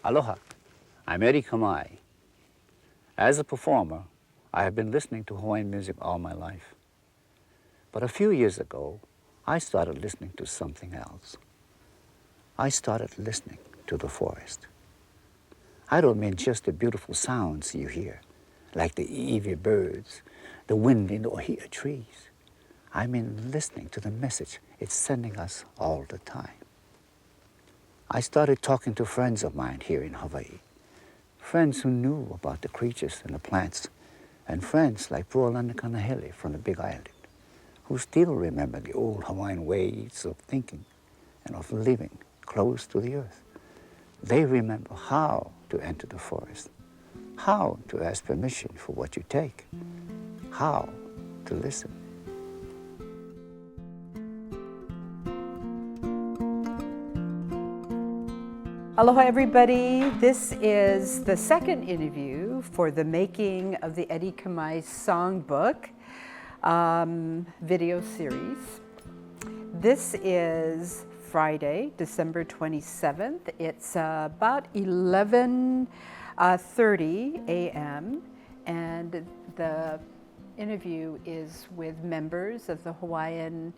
Aloha, I'm Eddie Kamae. As a performer, I have been listening to Hawaiian music all my life. But a few years ago, I started listening to something else. I started listening to the forest. I don't mean just the beautiful sounds you hear, like the eevee birds, the wind in the ohia trees. I mean listening to the message it's sending us all the time. I started talking to friends of mine here in Hawaii, friends who knew about the creatures and the plants, and friends like Pualana Kanahele from the Big Island, who still remember the old Hawaiian ways of thinking and of living close to the earth. They remember how to enter the forest, how to ask permission for what you take, how to listen. Aloha everybody, this is the second interview for the making of the Eddie Kamae Songbook video series. This is Friday, December 27th. It's about 11:30 a.m. and the interview is with members of the Hawaiian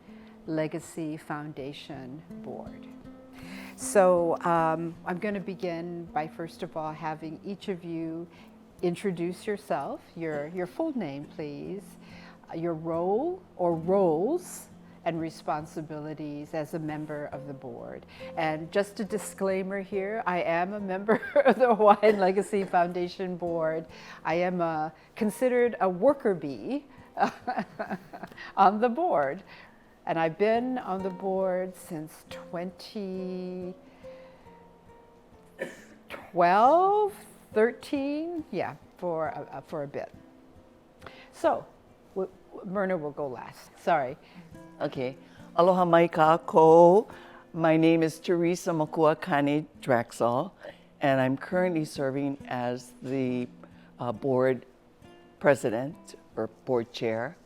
Legacy Foundation Board. So I'm going to begin by first of all having each of you introduce yourself, your full name please, your role or roles and responsibilities as a member of the board. And just a disclaimer here, I am a member of the Hawaiian Legacy Foundation Board. I am considered a worker bee on the board. And I've been on the board since 2012, 13, yeah, for a bit. So, Myrna will go last. Sorry. Okay. Aloha mai kākou. My name is Teresa Makua Kane Drexel, and I'm currently serving as the board president or board chair.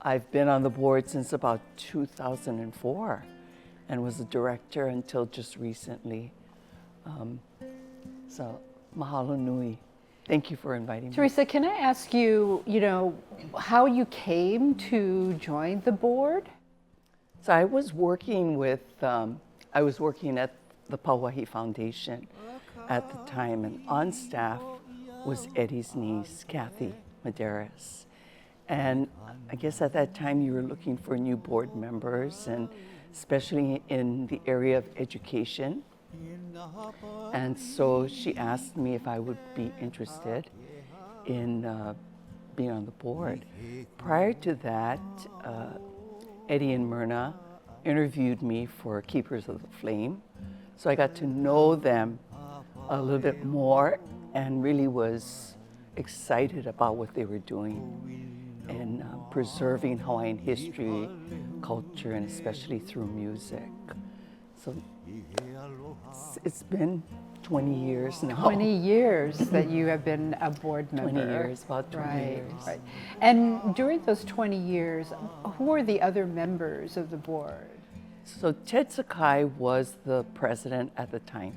I've been on the board since about 2004 and was a director until just recently. So, mahalo nui. Thank you for inviting me. Teresa, can I ask you, how you came to join the board? So I was working at the Pauahi Foundation at the time, and on staff was Eddie's niece, Kathy Medeiros. And I guess at that time you were looking for new board members, and especially in the area of education. And so she asked me if I would be interested in being on the board. Prior to that, Eddie and Myrna interviewed me for Keepers of the Flame. So I got to know them a little bit more and really was excited about what they were doing in preserving Hawaiian history, culture, and especially through music. So it's been 20 years now. 20 years that you have been a board member. 20 years, about 20 years. Right. And during those 20 years, who are the other members of the board? So Ted Sakai was the president at the time,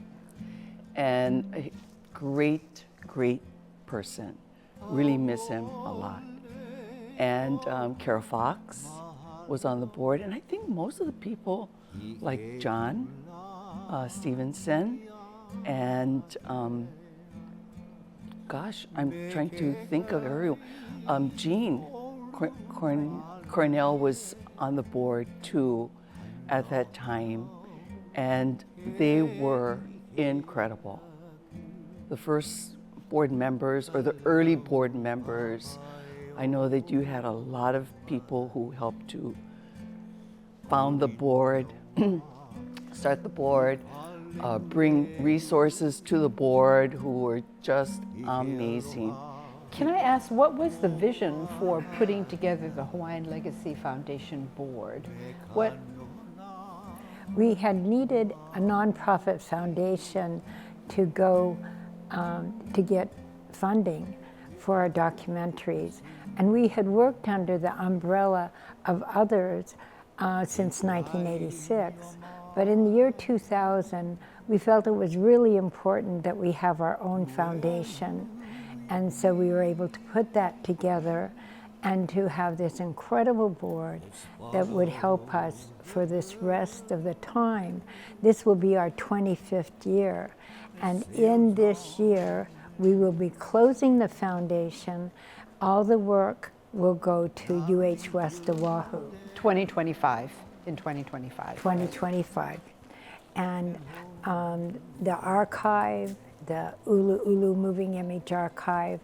and a great, great person. Really miss him a lot. And Kara Fox was on the board, and I think most of the people, like John Stevenson, and gosh, I'm trying to think of everyone. Jean Cornell was on the board too at that time, and they were incredible. The first board members, or the early board members, I know that you had a lot of people who helped to found the board, start the board, bring resources to the board, who were just amazing. Can I ask, what was the vision for putting together the Hawaiian Legacy Foundation Board? We had needed a nonprofit foundation to go to get funding for our documentaries. And we had worked under the umbrella of others since 1986. But in the year 2000, we felt it was really important that we have our own foundation. And so we were able to put that together and to have this incredible board that would help us for this rest of the time. This will be our 25th year. And in this year, we will be closing the foundation. All the work will go to UH West Oahu. 2025, in 2025. 2025. And the archive, the Ulu Ulu Moving Image Archive,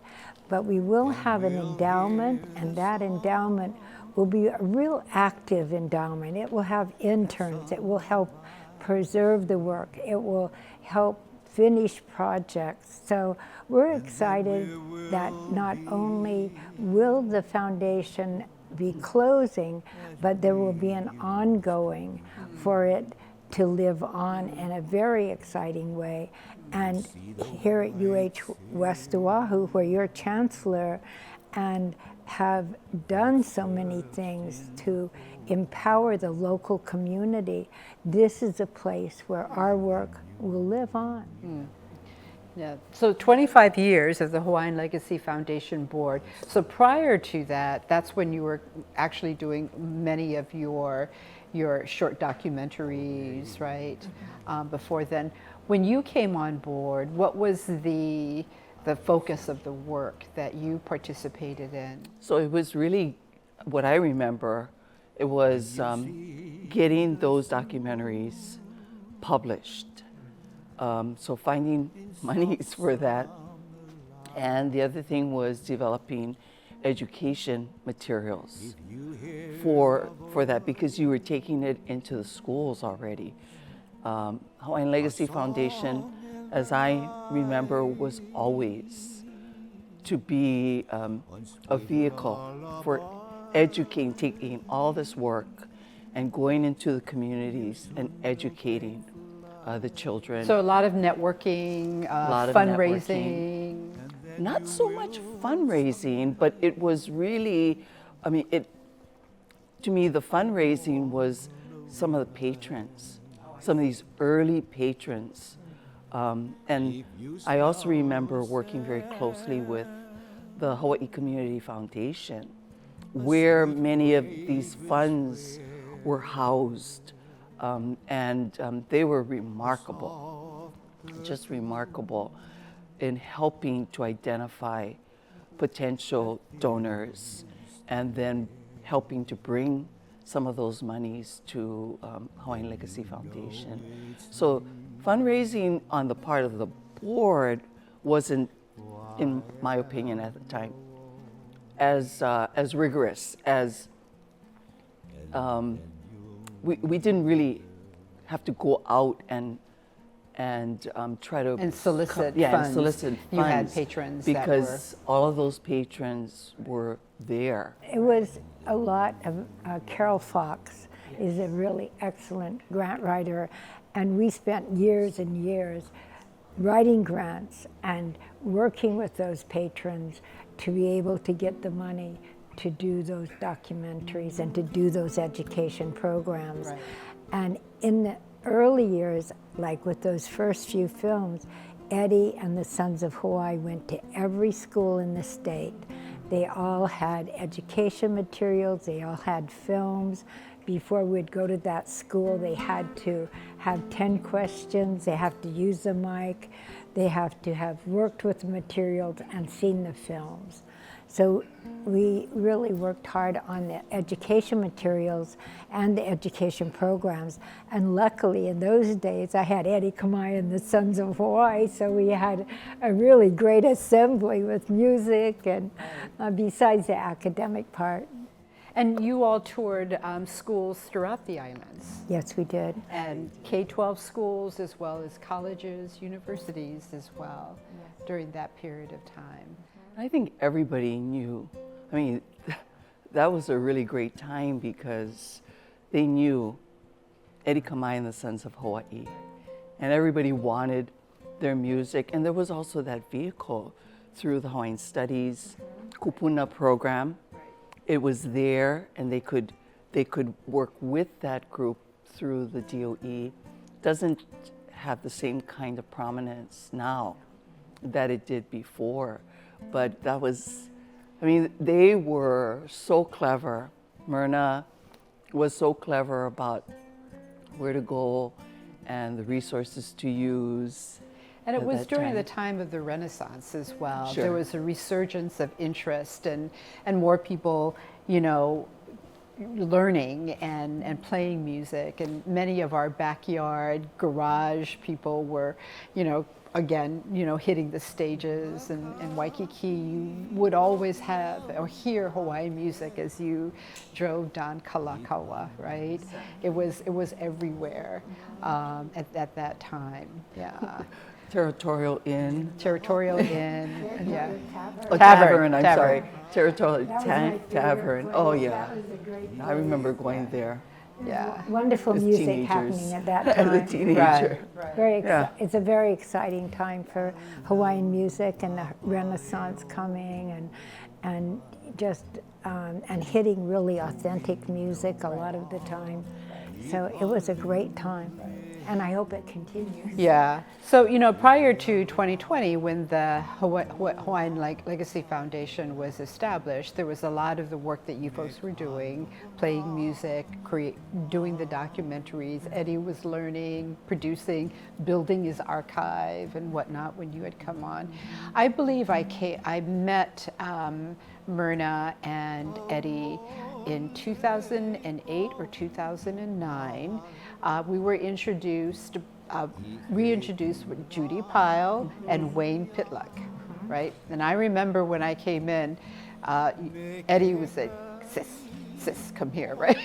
but we will have an endowment, and that endowment will be a real active endowment. It will have interns. It will help preserve the work. It will help finish projects. So we're excited that not only will the foundation be closing, but there will be an ongoing for it to live on in a very exciting way. And here at UH West Oahu, where you're chancellor and have done so many things to empower the local community, this is a place where our work will live on. Yeah. So 25 years of the Hawaiian Legacy Foundation Board. So prior to that, that's when you were actually doing many of your short documentaries, right? Before then. When you came on board, what was the focus of the work that you participated in? So it was really, what I remember, it was getting those documentaries published. So finding monies for that. And the other thing was developing education materials for that, because you were taking it into the schools already. Hawaiian Legacy Foundation, as I remember, was always to be a vehicle for educating, taking all this work and going into the communities and educating the children. So a lot of networking, fundraising. Not so much fundraising, but it was really, I mean, to me, the fundraising was some of the patrons, some of these early patrons. And I also remember working very closely with the Hawaii Community Foundation, where many of these funds were housed. And they were remarkable, just remarkable in helping to identify potential donors and then helping to bring some of those monies to Hawaiian Legacy Foundation. So fundraising on the part of the board wasn't, in my opinion at the time, as rigorous as we didn't really have to go out and try to solicit funds. and solicit funds. You had patrons because all of those patrons were there. It was a lot of Carol Fox is a really excellent grant writer, and we spent years and years writing grants and working with those patrons to be able to get the money to do those documentaries and to do those education programs. Right. And in the early years, like with those first few films, Eddie and the Sons of Hawaii went to every school in the state. They all had education materials, they all had films. Before we'd go to that school, they had to have 10 questions, they have to use the mic, they have to have worked with the materials and seen the films. So we really worked hard on the education materials and the education programs. And luckily in those days, I had Eddie Kamae and the Sons of Hawaii, so we had a really great assembly with music and besides the academic part. And you all toured schools throughout the islands. Yes, we did. And K-12 schools as well as colleges, universities as well, during that period of time. I think everybody knew. I mean, that was a really great time because they knew Eddie Kamae and the Sons of Hawaii. And everybody wanted their music. And there was also that vehicle through the Hawaiian Studies Kupuna program. It was there, and they could work with that group through the DOE. Doesn't have the same kind of prominence now that it did before, but that was, I mean, they were so clever. Myrna was so clever about where to go and the resources to use. And it at was that during time. the time of the Renaissance as well. Sure. There was a resurgence of interest and more people, you know, learning and playing music. And many of our backyard garage people were, you know, again, you know, hitting the stages. And in Waikiki, you would always have or hear Hawaiian music as you drove down Kalakaua, right? It was everywhere at that time. Yeah. Territorial Inn. Territorial Inn, yeah. Oh, Tavern, I'm tavern. sorry. Territorial That was my favorite Tavern. place. Oh, yeah. That was a great I remember going there Yeah. wonderful as music teenagers. happening at that As a time. teenager. Very Yeah. It's a very exciting time for Hawaiian music and the Renaissance coming and just and hitting really authentic music a lot of the time. So it was a great time, and I hope it continues. Yeah. So, you know, prior to 2020, when the Hawaiian Legacy Foundation was established, there was a lot of the work that you folks were doing, playing music, doing the documentaries. Eddie was learning, producing, building his archive and whatnot when you had come on. I believe I met Myrna and Eddie in 2008 or 2009. We were reintroduced with Judy Pyle and Wayne Pitluck, right? And I remember when I came in, Eddie was like, sis, come here, right?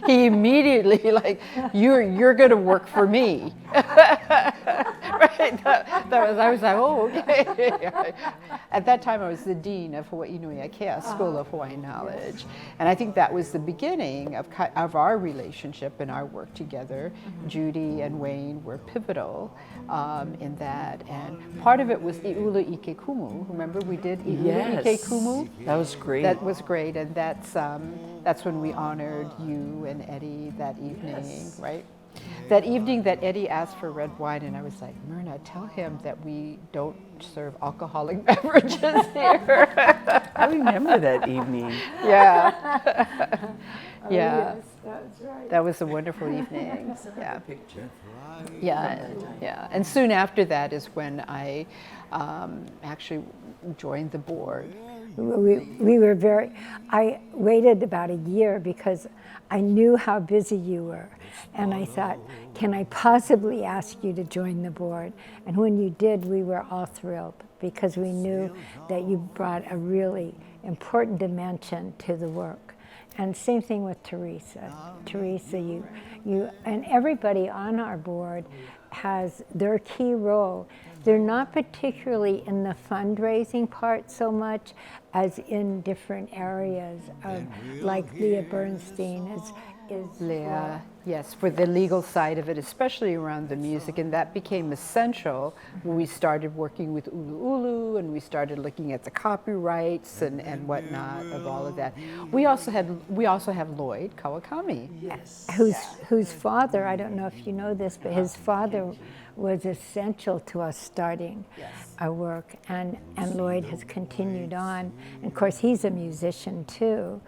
He immediately like, you're gonna work for me, right? I was like, oh, okay. At that time, I was the dean of Hawaii Nui Akea School of Hawaiian Knowledge, and I think that was the beginning of our relationship and our work together. Judy and Wayne were pivotal in that, and part of it was Iula Ike Kumu. Remember, we did Iula Ike Kumu. That was great. That was great, and that's when we honored you and Eddie that evening, right? That evening that Eddie asked for red wine, and I was like, Myrna, tell him that we don't serve alcoholic beverages here. I remember that evening. Yeah. Yeah. Yes, that's right. That was a wonderful evening. Yeah. Picture. Yeah. And soon after that is when I actually joined the board. We were I waited about a year because I knew how busy you were. And I thought, can I possibly ask you to join the board? And when you did, we were all thrilled because we knew that you brought a really important dimension to the work. And same thing with Teresa. Teresa, you and everybody on our board has their key role. They're not particularly in the fundraising part so much as in different areas of, like Leah Bernstein is Leah, yes, for the legal side of it, especially around the music, and that became essential when we started working with Ulu Ulu and we started looking at the copyrights and whatnot of all of that. We also have Lloyd Kawakami. Yes. whose father, I don't know if you know this, but his father was essential to us starting our work, and Lloyd has continued on. And of course, he's a musician too.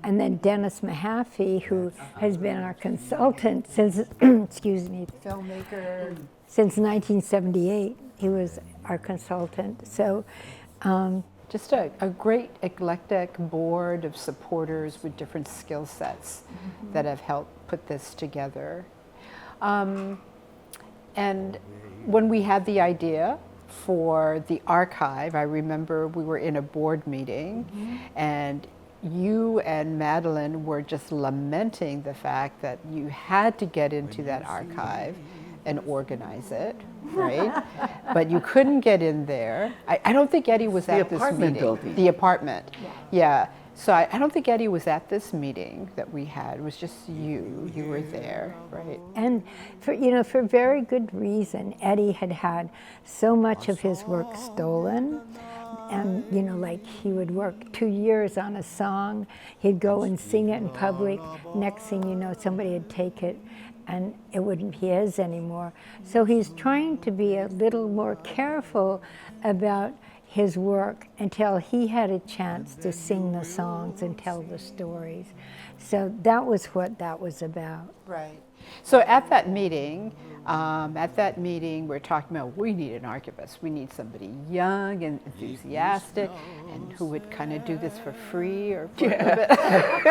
And then Dennis Mahaffey, who has been our consultant since, excuse me, Filmmaker. since 1978. He was our consultant. So, Just a great eclectic board of supporters with different skill sets that have helped put this together. And when we had the idea for the archive, I remember we were in a board meeting and you and Madeline were just lamenting the fact that you had to get into that archive and organize it, right? But you couldn't get in there. I don't think Eddie was at this apartment meeting. building. The apartment. Yeah. So I don't think Eddie was at this meeting that we had. It was just you. You were there, right? and for very good reason. Eddie had had so much of his work stolen, and you know, like he would work 2 years on a song, he'd go and sing it in public, next thing you know somebody would take it and it wouldn't be his anymore. So he's trying to be a little more careful about his work until he had a chance to sing the songs and tell the stories. So that was what that was about. Right. So at that meeting, we're talking about we need an archivist. We need somebody young and enthusiastic, and who would kind of do this for free or for a bit.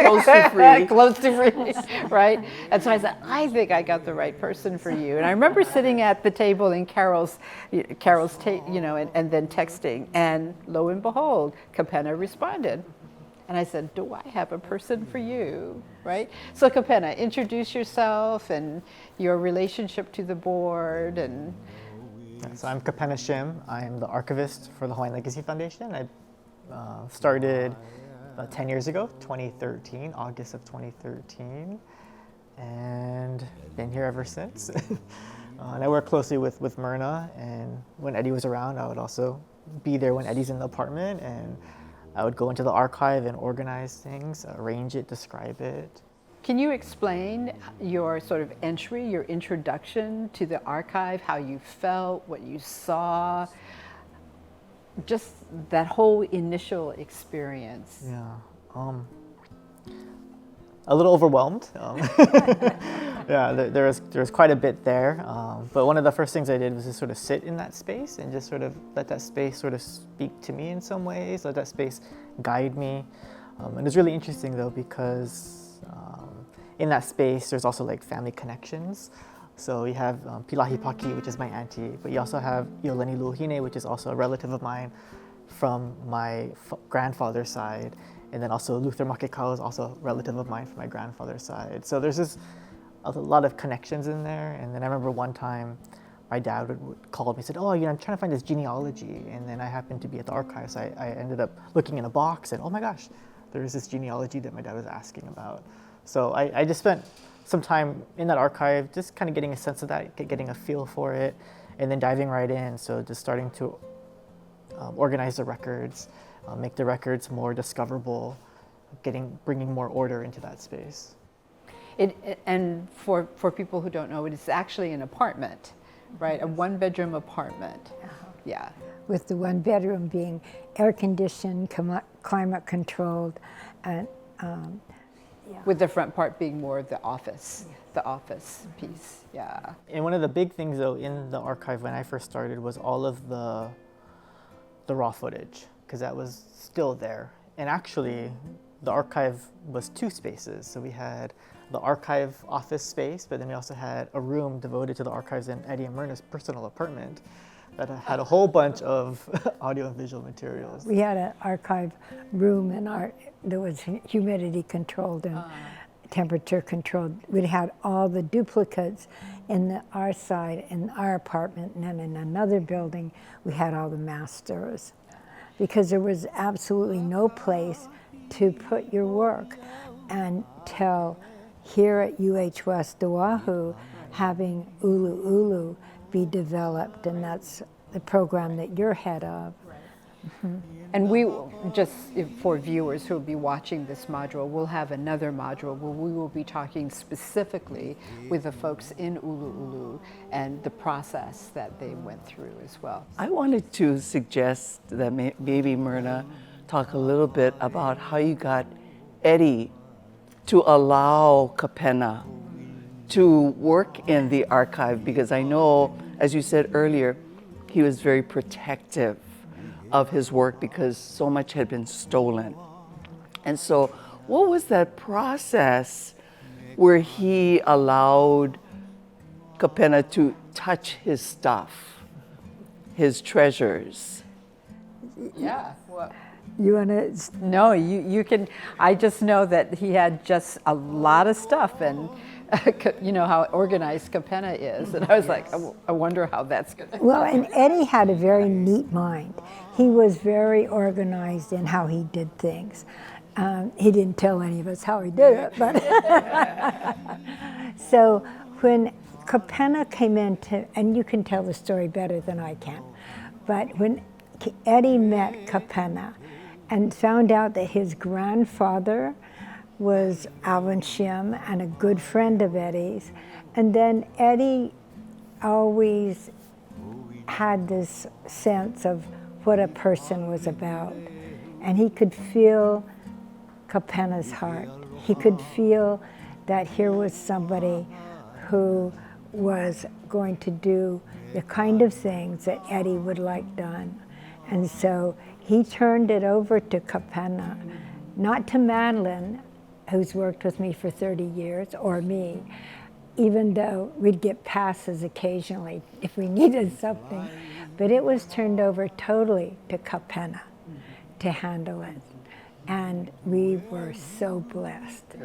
Close to free. Close to free, right? And so I said, I think I got the right person for you. And I remember sitting at the table in Carol's and then texting, and lo and behold, Kapena responded. And I said, do I have a person for you, right? So Kapena, introduce yourself and your relationship to the board. And So I'm Kapena Shim. I'm the archivist for the Hawaiian Legacy Foundation. I started about 10 years ago, 2013, August of 2013, and been here ever since. And I work closely with Myrna, and when Eddie was around, I would also be there when Eddie's in the apartment, and I would go into the archive and organize things, arrange it, describe it. can you explain your sort of entry, your introduction to the archive, how you felt, what you saw, just that whole initial experience? Yeah, a little overwhelmed. Yeah, there was quite a bit there. But one of the first things I did was to sort of sit in that space and just sort of let that space sort of speak to me in some ways, let that space guide me. And it's really interesting though, because in that space there's also like family connections. So you have Pilahi Paki, which is my auntie, but you also have Iolani Luhine, which is also a relative of mine from my grandfather's side. And then also Luther Makekau is also a relative of mine from my grandfather's side. So there's just a lot of connections in there. And then I remember one time my dad would call me and said, oh, I'm trying to find this genealogy. And then I happened to be at the archives. So I ended up looking in a box and, oh my gosh, there's this genealogy that my dad was asking about. So I just spent some time in that archive, just kind of getting a sense of that, getting a feel for it, and then diving right in. So just starting to organize the records, make the records more discoverable, bringing more order into that space. And for people who don't know, it is actually an apartment, right? A one-bedroom apartment. Yeah. With the one bedroom being air conditioned, climate controlled, and With the front part being more of the office piece, yeah. And one of the big things though in the archive when I first started was all of the raw footage, because that was still there. And actually, the archive was two spaces. So we had the archive office space, but then we also had a room devoted to the archives in Eddie and Myrna's personal apartment that had a whole bunch of audio and visual materials. we had an archive room and there was humidity controlled and temperature controlled. We had all the duplicates in our side, in our apartment, and then in another building, we had all the masters. Because there was absolutely no place to put your work until here at UH West Oahu, having Ulu Ulu be developed, and that's the program that you're head of. Mm-hmm. And we will, just for viewers who will be watching this module, we'll have another module where we will be talking specifically with the folks in Ulu Ulu and the process that they went through as well. I wanted to suggest that maybe Myrna talk a little bit about how you got Eddie to allow Kapena to work in the archive, because I know, as you said earlier, he was very protective of his work because so much had been stolen. And so what was that process where he allowed Kapena to touch his stuff, his treasures? Yeah. Well, You want to? no, you can. I just know that he had just a lot of stuff, and you know how organized Kapena is, and I was like, I wonder how that's going to. Well, and Eddie had a very neat mind. He was very organized in how he did things. He didn't tell any of us how he did it, but so when Kapena came in and you can tell the story better than I can, but when Eddie met Kapena and found out that his grandfather was Alvin Shim and a good friend of Eddie's. And then Eddie always had this sense of what a person was about. And he could feel Kapena's heart. He could feel that here was somebody who was going to do the kind of things that Eddie would like done. And so he turned it over to Kapena, not to Madeline, who's worked with me for 30 years, or me, even though we'd get passes occasionally if we needed something. But it was turned over totally to Kapena to handle it. And we were so blessed,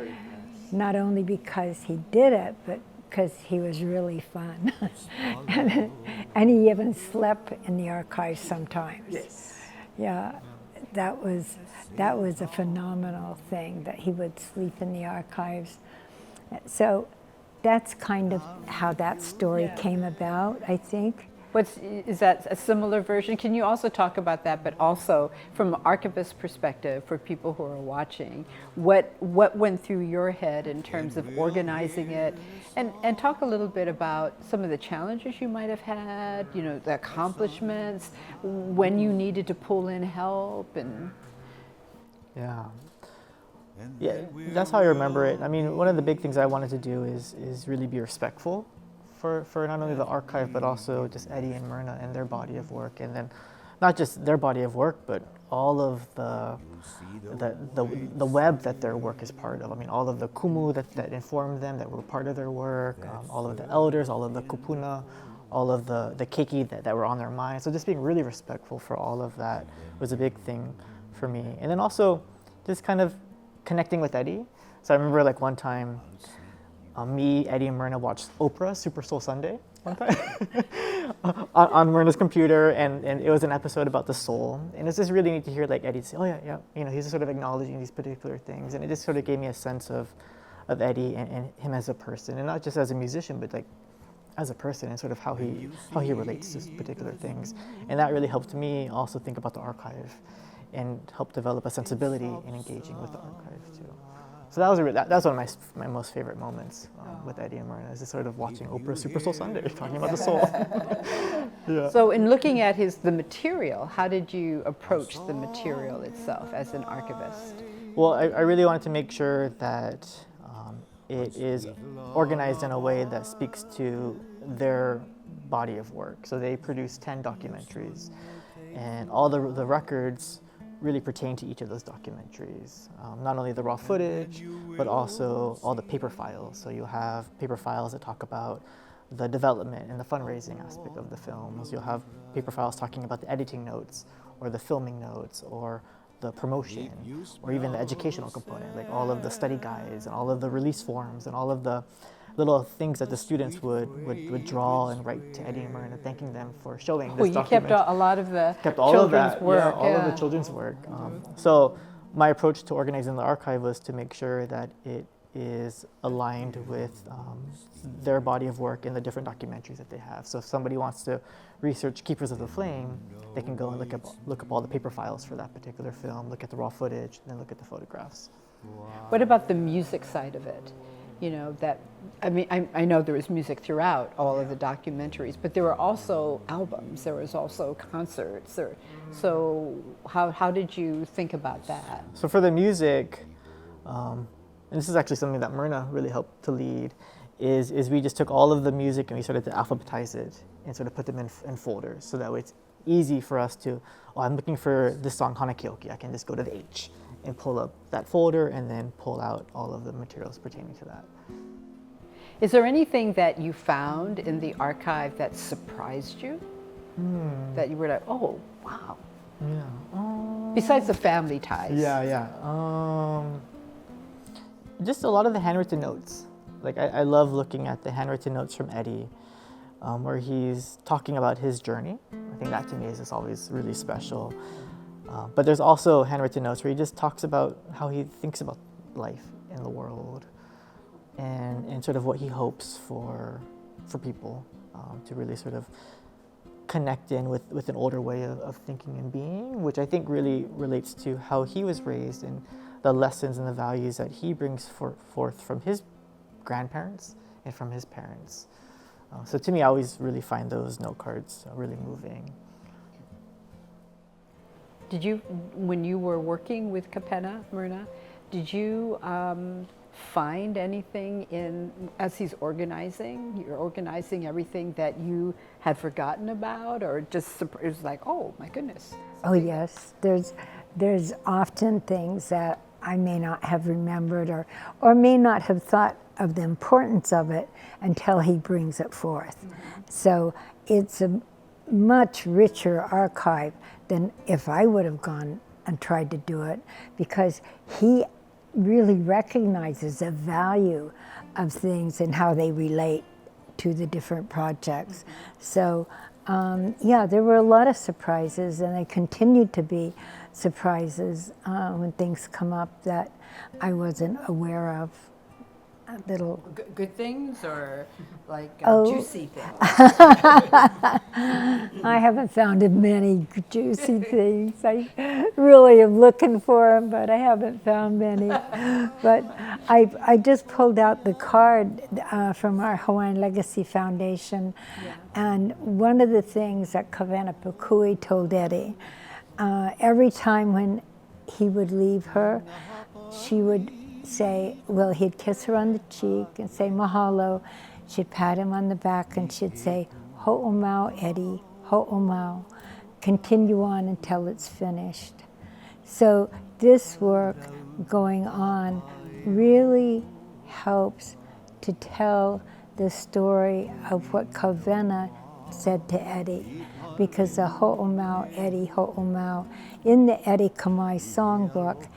not only because he did it, but because he was really fun. and he even slept in the archives sometimes. Yes. Yeah, that was a phenomenal thing, that he would sleep in the archives. So that's kind of how that story came about, I think. Is that a similar version? Can you also talk about that, but also from an archivist perspective for people who are watching, what went through your head in terms of organizing it, and talk a little bit about some of the challenges you might have had, you know, the accomplishments, when you needed to pull in help, and Yeah, that's how I remember it. I mean, one of the big things I wanted to do is really be respectful for not only the archive, but also just Eddie and Myrna and their body of work. And then not just their body of work, but all of the web that their work is part of. I mean, all of the kumu that informed them, that were part of their work, all of the elders, all of the kupuna, all of the keiki that were on their mind. So just being really respectful for all of that was a big thing for me. And then also just kind of connecting with Eddie. So I remember like one time, me, Eddie, and Myrna watched Oprah Super Soul Sunday one time on Myrna's computer, and it was an episode about the soul. And it's just really neat to hear like Eddie say, oh yeah, you know, he's sort of acknowledging these particular things. And it just sort of gave me a sense of Eddie and him as a person, and not just as a musician, but like as a person, and sort of how he relates to particular things. And that really helped me also think about the archive and help develop a sensibility in engaging with the archive too. So that was one of my most favorite moments with Eddie and Myrna, is just sort of watching Oprah Super Soul Sunday, talking about the soul. Yeah. So in looking at the material, how did you approach the material itself as an archivist? Well, I really wanted to make sure that it is organized in a way that speaks to their body of work. So they produced 10 documentaries, and all the records really pertain to each of those documentaries. Not only the raw footage, but also all the paper files. So you have paper files that talk about the development and the fundraising aspect of the films. You'll have paper files talking about the editing notes, or the filming notes, or the promotion, or even the educational component, like all of the study guides and all of the release forms and all of the little things that the students would draw and write to Eddie and Myrna, thanking them for showing this document. You kept a lot of the children's work. Yeah, all of the children's work. So my approach to organizing the archive was to make sure that it is aligned with their body of work and the different documentaries that they have. So if somebody wants to research Keepers of the Flame, they can go and look up all the paper files for that particular film, look at the raw footage, and then look at the photographs. What about the music side of it? You know, I know there was music throughout all of the documentaries, but there were also albums, there was also concerts. So how did you think about that? So for the music, and this is actually something that Myrna really helped to lead, is we just took all of the music and we started to alphabetize it and sort of put them in folders, so that way it's easy for us to, I'm looking for this song Hanakeoki, I can just go to the H and pull up that folder and then pull out all of the materials pertaining to that. Is there anything that you found in the archive that surprised you? That you were like, oh, wow. Yeah. Besides the family ties. Yeah. Just a lot of the handwritten notes. Like I love looking at the handwritten notes from Eddie, where he's talking about his journey. I think that to me is just always really special. But there's also handwritten notes where he just talks about how he thinks about life in the world, and sort of what he hopes for people, to really sort of connect in with an older way of thinking and being, which I think really relates to how he was raised and the lessons and the values that he brings forth from his grandparents and from his parents. So to me, I always really find those note cards really moving. Did you, when you were working with Kapena, Myrna, did you find anything as he's organizing, you're organizing everything that you had forgotten about, or just it was like, oh my goodness? Oh yes, there's often things that I may not have remembered or may not have thought of the importance of it until he brings it forth. Mm-hmm. So it's a much richer archive than if I would have gone and tried to do it, because he really recognizes the value of things and how they relate to the different projects. So yeah, there were a lot of surprises, and they continued to be surprises when things come up that I wasn't aware of. Little good things, or like juicy things? I haven't found many juicy things. I really am looking for them, but I haven't found many. But I just pulled out the card from our Hawaiian Legacy Foundation, and one of the things that Kavana Pukui told Eddie, every time when he would leave her, she would say, well, he'd kiss her on the cheek and say mahalo. She'd pat him on the back and she'd say, ho'omau, Eddie, ho'omau. Continue on until it's finished. So this work going on really helps to tell the story of what Kavena said to Eddie, because the ho'omau, Eddie, ho'omau, in the Eddie Kamae Songbook,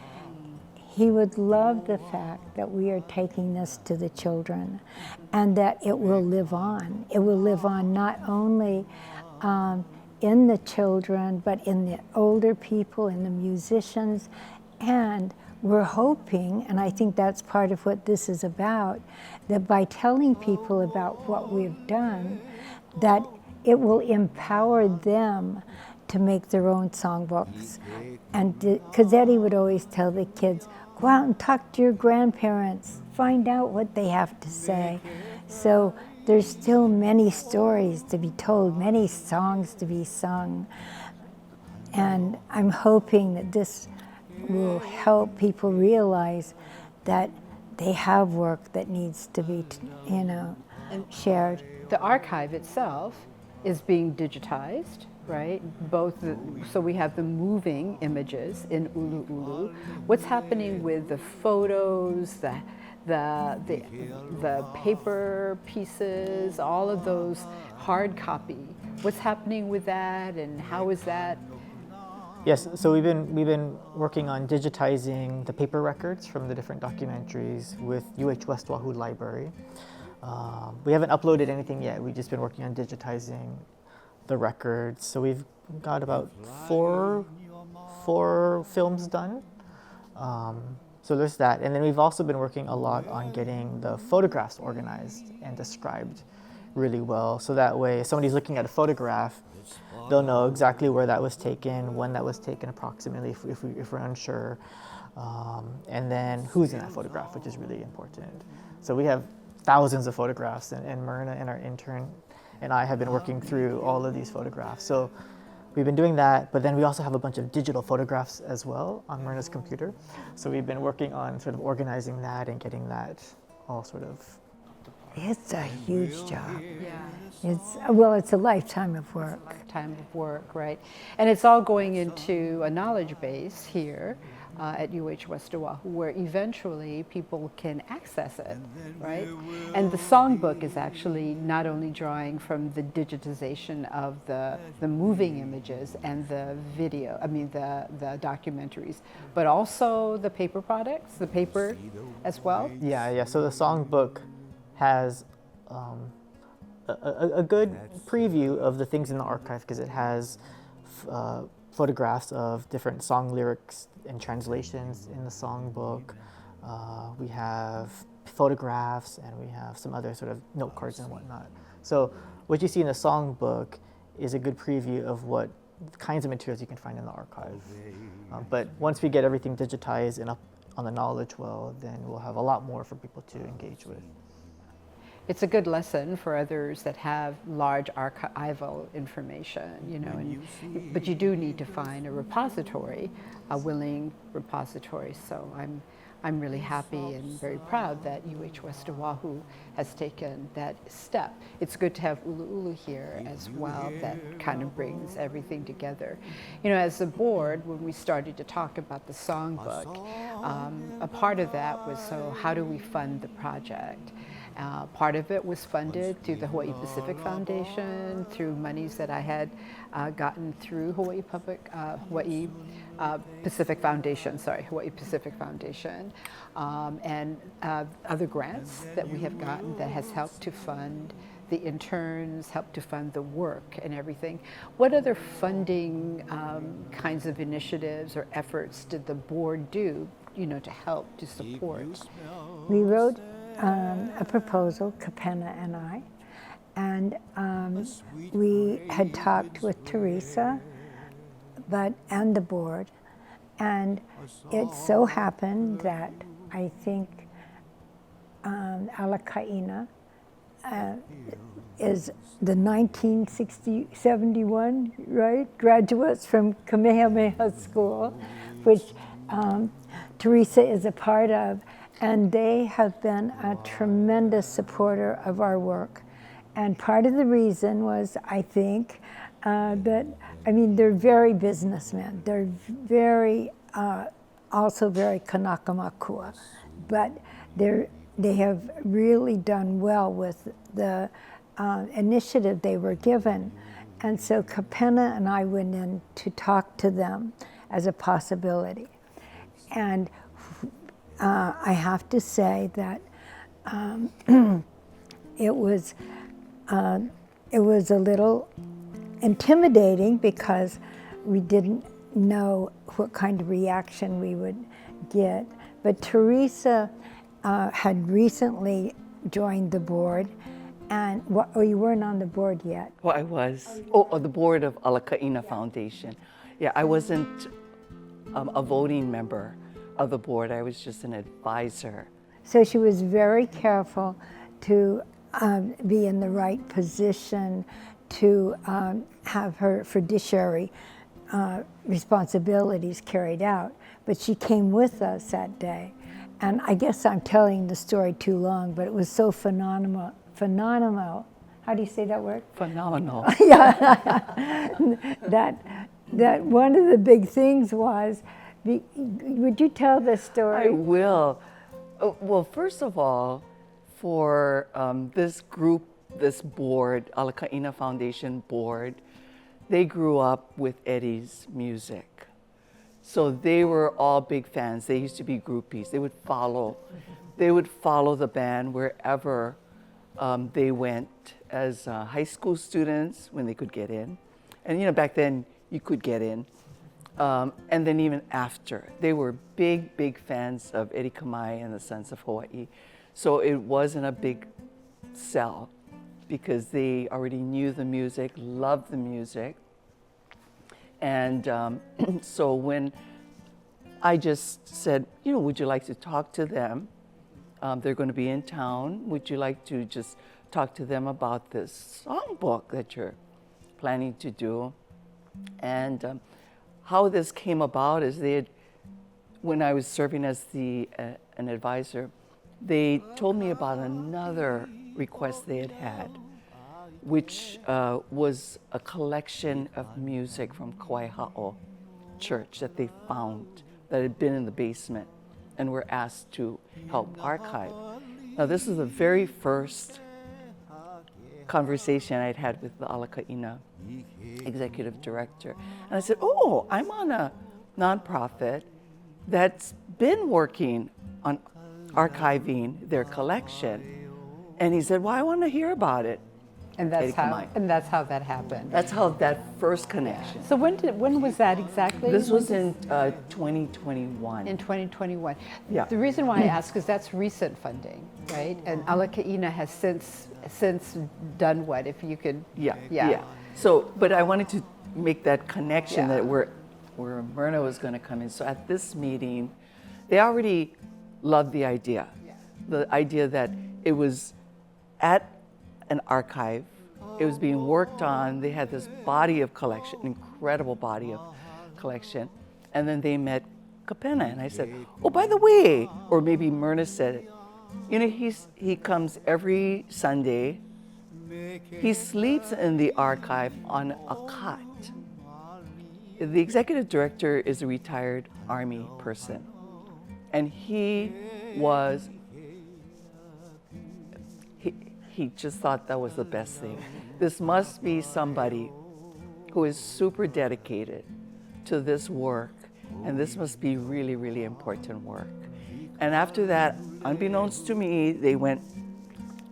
he would love the fact that we are taking this to the children and that it will live on. It will live on not only in the children, but in the older people, in the musicians. And we're hoping, and I think that's part of what this is about, that by telling people about what we've done, that it will empower them to make their own songbooks. And because Eddie would always tell the kids, go out and talk to your grandparents, find out what they have to say. So there's still many stories to be told, many songs to be sung. And I'm hoping that this will help people realize that they have work that needs to be, shared. The archive itself is being digitized, right? So we have the moving images in Ulu Ulu. What's happening with the photos, the paper pieces, all of those hard copy? What's happening with that, and how is that? Yes, so we've been working on digitizing the paper records from the different documentaries with UH West Oahu Library. We haven't uploaded anything yet. We've just been working on digitizing the records. So we've got about four films done. So there's that. And then we've also been working a lot on getting the photographs organized and described really well. So that way, if somebody's looking at a photograph, they'll know exactly where that was taken, when that was taken approximately, if we're unsure. And then who's in that photograph, which is really important. So we have thousands of photographs, and Myrna and our intern and I have been working through all of these photographs. So we've been doing that, but then we also have a bunch of digital photographs as well on Myrna's computer. So we've been working on sort of organizing that and getting that all sort of. It's a huge job. Yeah. It's a lifetime of work. Lifetime of work, right? And it's all going into a knowledge base here at UH West Oahu, where eventually people can access it, right? And the songbook is actually not only drawing from the digitization of the moving images and the video, the documentaries, but also the paper products, the paper as well? Yeah, so the songbook has a good preview of the things in the archive, because it has photographs of different song lyrics and translations in the songbook. We have photographs, and we have some other sort of note cards and whatnot. So what you see in the songbook is a good preview of what kinds of materials you can find in the archive. But once we get everything digitized and up on the knowledge well, then we'll have a lot more for people to engage with. It's a good lesson for others that have large archival information, but you do need to find a repository, a willing repository. So I'm really happy and very proud that UH West Oahu has taken that step. It's good to have Ulu'ulu here as well. That kind of brings everything together. As a board, when we started to talk about the Songbook, a part of that was, so how do we fund the project? Part of it was funded through the Hawaii Pacific Foundation, through monies that I had gotten through Hawaii Pacific Foundation, and other grants that we have gotten that has helped to fund the interns, helped to fund the work and everything. What other funding kinds of initiatives or efforts did the board do, to help, to support? We wrote a proposal, Kapena and I, and we had talked with Teresa and the board, and it so happened that I think Alakaina is the 1971, right, graduates from Kamehameha School, which Teresa is a part of. And they have been a tremendous supporter of our work. And part of the reason was, I think, they're very businessmen. They're very, also very kanakamakua. But they have really done well with the initiative they were given. And so Kapena and I went in to talk to them as a possibility. And I have to say that it was a little intimidating because we didn't know what kind of reaction we would get. But Teresa had recently joined the board, and you weren't on the board yet. Well, I was. The board of Alakaina Foundation. Yeah, I wasn't a voting member of the board. I was just an advisor. So she was very careful to be in the right position to have her fiduciary responsibilities carried out. But she came with us that day. And I guess I'm telling the story too long, but it was so phenomenal. How do you say that word? Phenomenal. Yeah. that one of the big things was, would you tell the story? I will. Well, first of all, for this group, this board, Alakaina Foundation board, they grew up with Eddie's music. So they were all big fans. They used to be groupies. They would follow the band wherever they went as high school students when they could get in. And back then you could get in. And then even after, they were big fans of Eddie Kamae and the Sons of Hawaii. So it wasn't a big sell because they already knew the music, loved the music. And so when I just said, would you like to talk to them? They're going to be in town. Would you like to just talk to them about this songbook that you're planning to do? And how this came about is when I was serving as an advisor, they told me about another request they had, which was a collection of music from Kauai Ha'o Church that they found that had been in the basement and were asked to help archive. Now, this is the very first conversation I'd had with the Alakaina executive director. And I said, I'm on a nonprofit that's been working on archiving their collection. And he said, I want to hear about it. And that's how that happened. That's how that first connection. So when was that exactly? This was in 2021. In 2021. Yeah. The reason why I ask is that's recent funding, right? And Alakaina has since done what? If you could. Yeah. So, but I wanted to make that connection Yeah. that where Myrna was going to come in. So at this meeting, they already loved the idea. The idea that it was at an archive, it was being worked on, they had this body of collection, incredible body of collection, and then they met Kapena, and I said, oh, by the way, or maybe Myrna said it, you know, he comes every Sunday, he sleeps in the archive on a cot. The executive director is a retired Army person, and he just thought that was the best thing. This must be somebody who is super dedicated to this work, and this must be really, really important work. And after that, unbeknownst to me, they went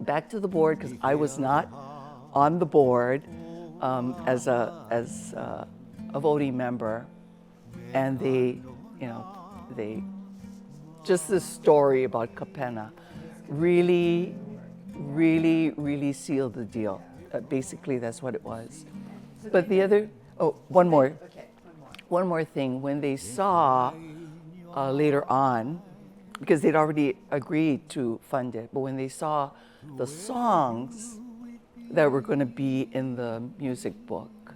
back to the board because I was not on the board as a voting member, and they just this story about Kapena really sealed the deal. Basically, that's what it was. But the other, one more thing. When they saw later on, because they'd already agreed to fund it, but when they saw the songs that were going to be in the music book,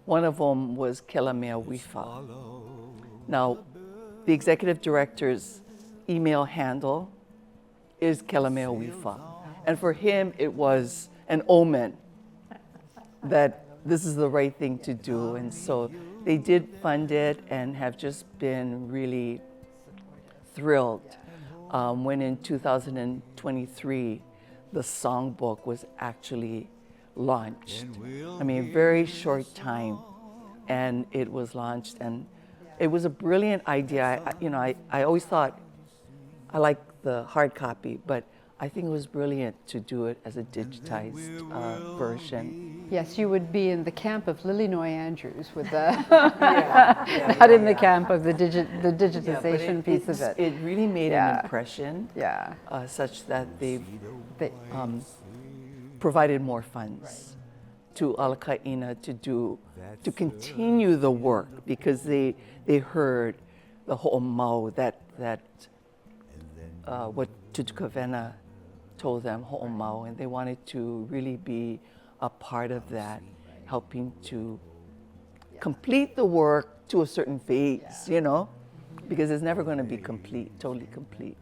one of them was Kamae Wifa. Now, the executive director's email handle is Kamae Wifa. And for him, it was an omen that this is the right thing to do. And so they did fund it and have just been really thrilled when in 2023, the Songbook was actually launched. I mean, a very short time, and it was launched. And it was a brilliant idea. I always thought I liked the hard copy, but I think it was brilliant to do it as a digitized version. Yes, you would be in the camp of Lilinoy Andrews with the, not in the camp of the digitization piece of it. It really made Yeah. an impression, Yeah. such that they've They- provided more funds to Alakaina to continue the work, because they heard the ho'omau that what Tutukavena told them, ho'omau, and they wanted to really be a part of that, helping to complete the work to a certain phase, because it's never going to be complete, totally complete.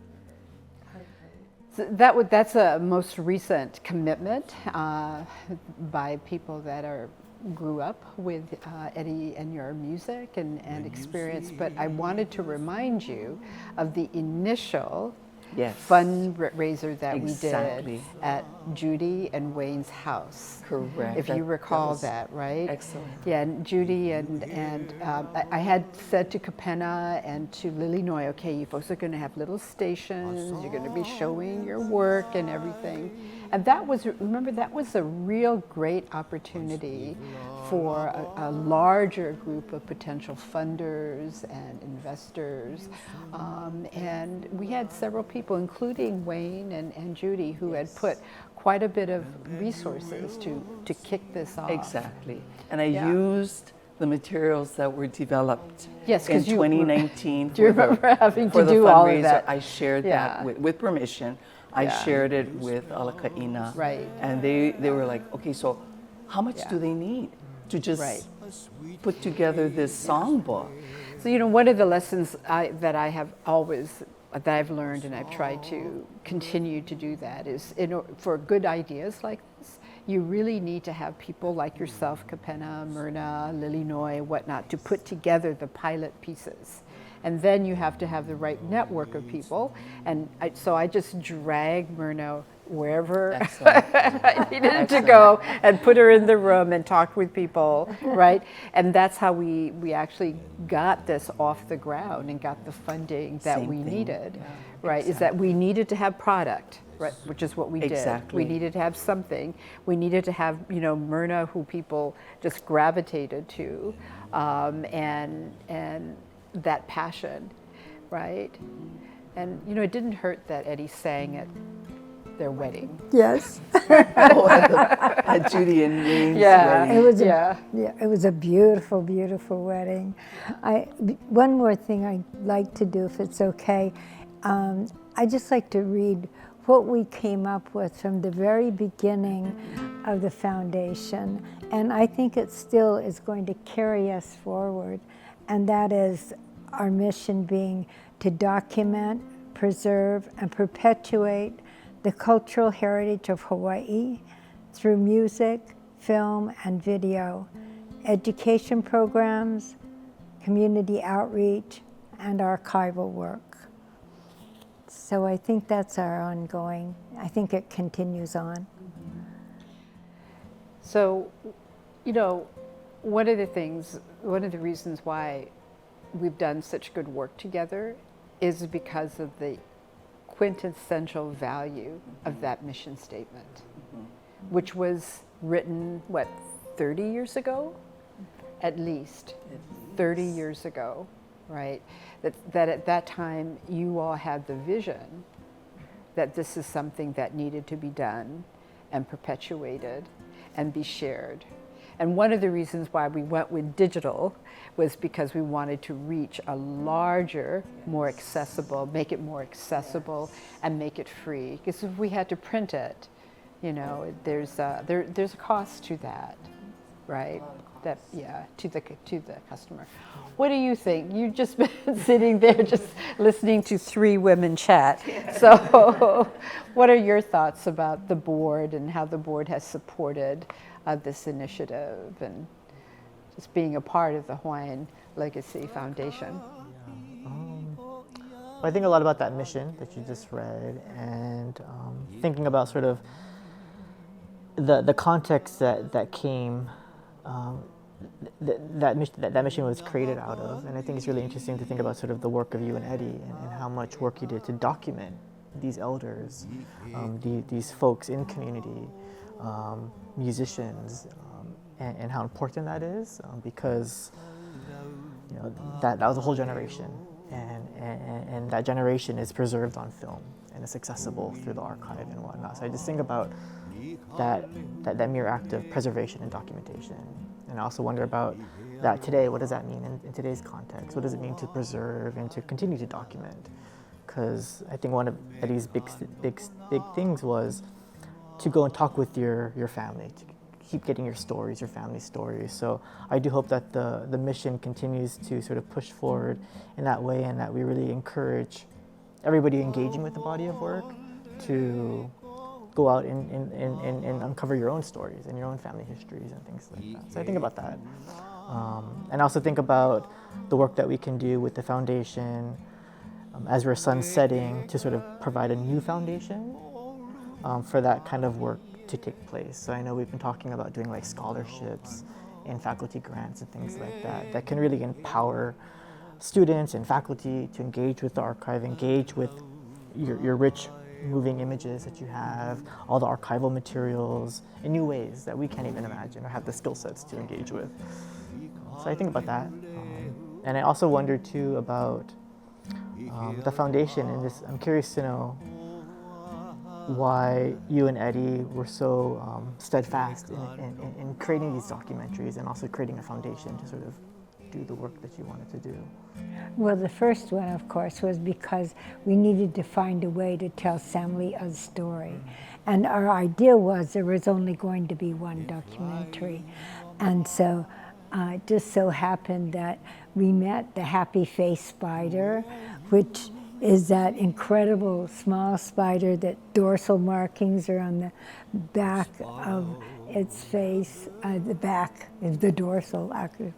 So that's a most recent commitment by people that grew up with Eddie and your music and experience. But I wanted to remind you of the initial fundraiser that we did at Judy and Wayne's house. Correct. If you recall that, right? Excellent. Yeah, and Judy and I had said to Kapena and to Lilinoy, okay, you folks are going to have little stations, you're going to be showing your work and everything. And that was a real great opportunity for a larger group of potential funders and investors. And we had several people, including Wayne and Judy, who had put quite a bit of resources to kick this off. Exactly. And I used the materials that were developed Yes, in 'cause 2019 do you remember having for to the do all of fundraiser. that? I shared that with permission. I shared it with Alakaina. Right. And they were like, okay, so how much do they need to just put together this songbook? So, one of the lessons that I've learned, and I've tried to continue to do that, is for good ideas like this, you really need to have people like yourself, Kapena, Myrna, Lilinoy, whatnot, to put together the pilot pieces. And then you have to have the right network of people. And so I just dragged Myrna wherever I needed to go and put her in the room and talk with people, right? And that's how we actually got this off the ground and got the funding that we needed, right? Is that we needed to have product, right? Which is what we did. We needed to have something. We needed to have, Myrna, who people just gravitated to, and that passion, right? And it didn't hurt that Eddie sang it their wedding. Yes. At Judy and Wayne's wedding. It was Yeah. it was a beautiful, beautiful wedding. One more thing I'd like to do, if it's okay, I'd just like to read what we came up with from the very beginning of the foundation, and I think it still is going to carry us forward, and that is our mission being to document, preserve, and perpetuate the cultural heritage of Hawaii through music, film, and video, education programs, community outreach, and archival work. So I think that's our ongoing, I think it continues on. So, you know, one of the reasons why we've done such good work together is because of the quintessential value of that mission statement, which was written, 30 years ago? At least 30 years ago, right? That at that time you all had the vision that this is something that needed to be done and perpetuated and be shared. And one of the reasons why we went with digital was because we wanted to reach a larger, more accessible, make it more accessible and make it free. Because if we had to print it, you know, there's a cost to that, right? That, yeah, to the customer. What do you think? You've just been sitting there just listening to three women chat. So what are your thoughts about the board and how the board has supported this initiative and just being a part of the Hawaiian Legacy Foundation? I think a lot about that mission that you just read, and thinking about sort of the context that came that mission was created out of. And I think it's really interesting to think about sort of the work of you and Eddie and how much work you did to document these elders, these folks in community, musicians, and how important that is, because you know that was a whole generation, and that generation is preserved on film and it's accessible through the archive and whatnot. So I just think about that mere act of preservation and documentation. And I also wonder about that today. What does that mean in today's context? What does it mean to preserve and to continue to document? Because I think one of Eddie's big things was to go and talk with your family, to keep getting your stories, your family stories. So I do hope that the mission continues to sort of push forward in that way, and that we really encourage everybody engaging with the body of work to go out and uncover your own stories and your own family histories and things like that. So I think about that. And I also think about the work that we can do with the foundation as we're sunsetting to sort of provide a new foundation for that kind of work to take place. So I know we've been talking about doing like scholarships and faculty grants and things like that can really empower students and faculty to engage with the archive, engage with your rich moving images that you have, all the archival materials in new ways that we can't even imagine or have the skill sets to engage with. So I think about that. And I also wonder too about the foundation, and just I'm curious to know why you and Eddie were so steadfast in creating these documentaries and also creating a foundation to sort of do the work that you wanted to do. Well, the first one, of course, was because we needed to find a way to tell Samli'a's story. And our idea was there was only going to be one documentary. And so it just so happened that we met the happy face spider, which is that incredible small spider that dorsal markings are on the back of its face, the back is the dorsal, actually,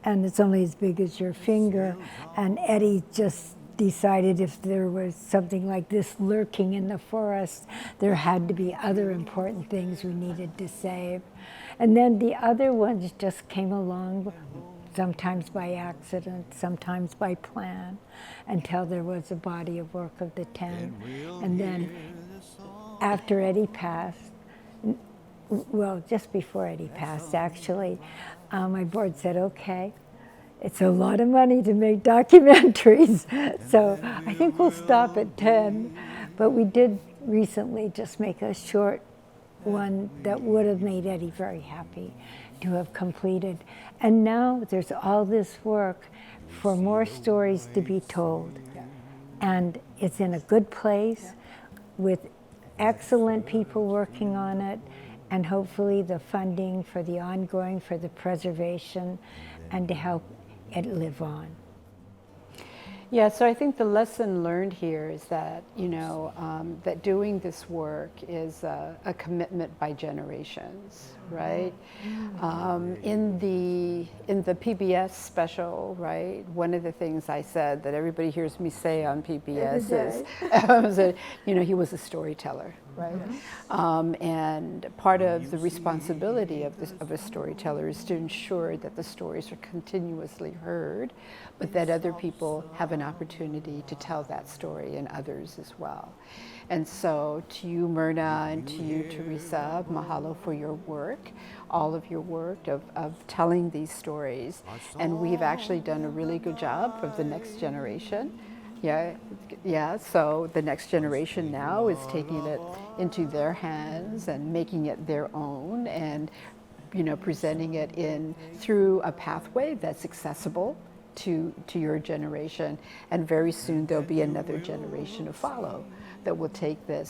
and it's only as big as your finger. And Eddie just decided if there was something like this lurking in the forest, there had to be other important things we needed to save. And then the other ones just came along, sometimes by accident, sometimes by plan, until there was a body of work of the 10. And then after Eddie passed, well, just before Eddie passed, actually, my board said, okay, it's a lot of money to make documentaries, so I think we'll stop at 10. But we did recently just make a short one that would have made Eddie very happy to have completed. And now there's all this work for more stories to be told. And it's in a good place with excellent people working on it, and hopefully the funding for the ongoing, for the preservation, and to help it live on. Yeah, so I think the lesson learned here is that, that doing this work is a commitment by generations, right? In the PBS special, right, one of the things I said that everybody hears me say on PBS is, that, he was a storyteller, right? And part of the responsibility of a storyteller is to ensure that the stories are continuously heard, but that other people have an opportunity to tell that story and others as well. And so to you, Myrna, and to you, Teresa, mahalo for your work, all of your work of telling these stories. And we've actually done a really good job of the next generation. Yeah, so the next generation now is taking it into their hands and making it their own, and presenting it through a pathway that's accessible to your generation. And very soon there'll be another generation to follow that will take the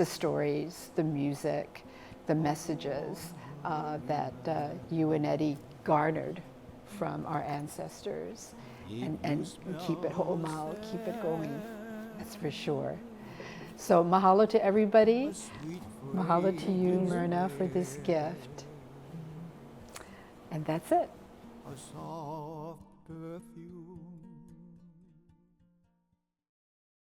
stories, the music, the messages that you and Eddie garnered from our ancestors, and keep it ho'omau, keep it going, that's for sure. So mahalo to everybody. Mahalo to you, Myrna, for this gift. And that's it. A soft perfume